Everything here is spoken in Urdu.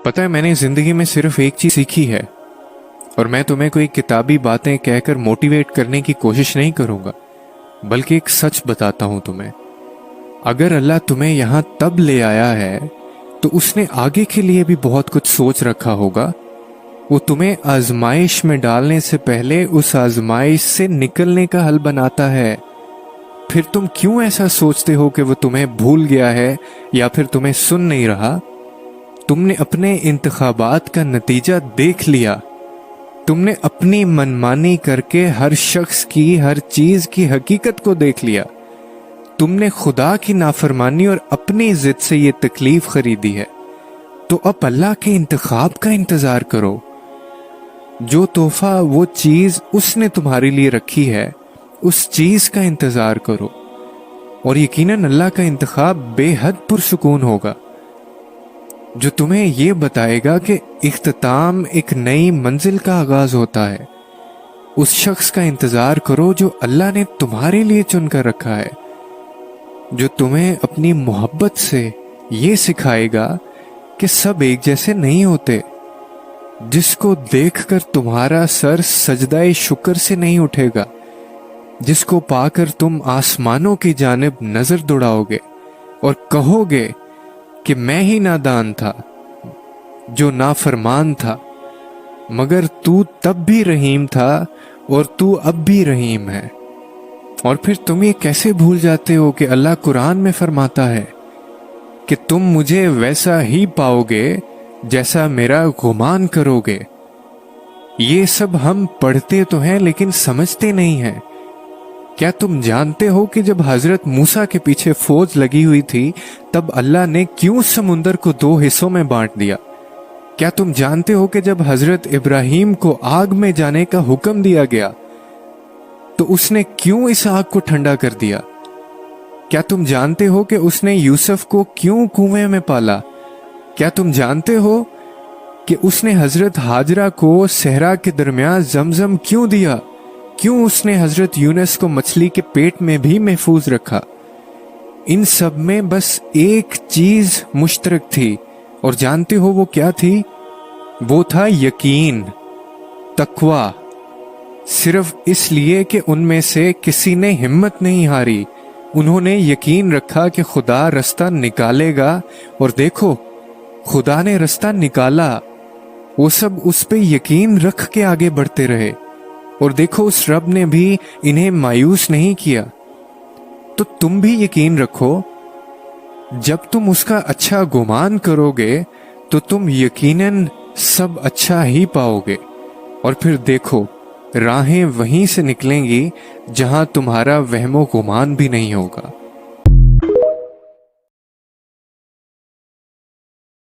پتہ ہے، میں نے زندگی میں صرف ایک چیز سیکھی ہے، اور میں تمہیں کوئی کتابی باتیں کہہ کر موٹیویٹ کرنے کی کوشش نہیں کروں گا، بلکہ ایک سچ بتاتا ہوں تمہیں۔ اگر اللہ تمہیں یہاں تب لے آیا ہے تو اس نے آگے کے لیے بھی بہت کچھ سوچ رکھا ہوگا۔ وہ تمہیں آزمائش میں ڈالنے سے پہلے اس آزمائش سے نکلنے کا حل بناتا ہے۔ پھر تم کیوں ایسا سوچتے ہو کہ وہ تمہیں بھول گیا ہے یا پھر تمہیں سن نہیں رہا؟ تم نے اپنے انتخابات کا نتیجہ دیکھ لیا۔ تم نے اپنی منمانی کر کے ہر شخص کی، ہر چیز کی حقیقت کو دیکھ لیا۔ تم نے خدا کی نافرمانی اور اپنی ضد سے یہ تکلیف خریدی ہے، تو اب اللہ کے انتخاب کا انتظار کرو۔ جو تحفہ، وہ چیز اس نے تمہارے لیے رکھی ہے، اس چیز کا انتظار کرو، اور یقیناً اللہ کا انتخاب بے حد پرسکون ہوگا، جو تمہیں یہ بتائے گا کہ اختتام ایک نئی منزل کا آغاز ہوتا ہے۔ اس شخص کا انتظار کرو جو اللہ نے تمہارے لیے چن کر رکھا ہے، جو تمہیں اپنی محبت سے یہ سکھائے گا کہ سب ایک جیسے نہیں ہوتے، جس کو دیکھ کر تمہارا سر سجدہ شکر سے نہیں اٹھے گا، جس کو پا کر تم آسمانوں کی جانب نظر دوڑاؤ گے اور کہو گے کہ میں ہی نادان تھا، جو نافرمان تھا، مگر تو تب بھی رحیم تھا اور تو اب بھی رحیم ہے۔ اور پھر تم یہ کیسے بھول جاتے ہو کہ اللہ قرآن میں فرماتا ہے کہ تم مجھے ویسا ہی پاؤ گے جیسا میرا گمان کرو گے۔ یہ سب ہم پڑھتے تو ہیں لیکن سمجھتے نہیں ہیں۔ کیا تم جانتے ہو کہ جب حضرت موسیٰ کے پیچھے فوج لگی ہوئی تھی تب اللہ نے کیوں سمندر کو 2 حصوں میں بانٹ دیا؟ کیا تم جانتے ہو کہ جب حضرت ابراہیم کو آگ میں جانے کا حکم دیا گیا تو اس نے کیوں اس آگ کو ٹھنڈا کر دیا؟ کیا تم جانتے ہو کہ اس نے یوسف کو کیوں کنویں میں پالا؟ کیا تم جانتے ہو کہ اس نے حضرت ہاجرہ کو صحرا کے درمیان زمزم کیوں دیا؟ کیوں اس نے حضرت یونس کو مچھلی کے پیٹ میں بھی محفوظ رکھا؟ ان سب میں بس ایک چیز مشترک تھی، اور جانتے ہو وہ کیا تھی؟ وہ تھا یقین، تقوی۔ صرف اس لیے کہ ان میں سے کسی نے ہمت نہیں ہاری، انہوں نے یقین رکھا کہ خدا رستہ نکالے گا، اور دیکھو خدا نے رستہ نکالا۔ وہ سب اس پہ یقین رکھ کے آگے بڑھتے رہے، اور دیکھو اس رب نے بھی انہیں مایوس نہیں کیا۔ تو تم بھی یقین رکھو، جب تم اس کا اچھا گمان کرو گے تو تم یقیناً سب اچھا ہی پاؤ گے، اور پھر دیکھو راہیں وہیں سے نکلیں گی جہاں تمہارا وہم و گمان بھی نہیں ہوگا۔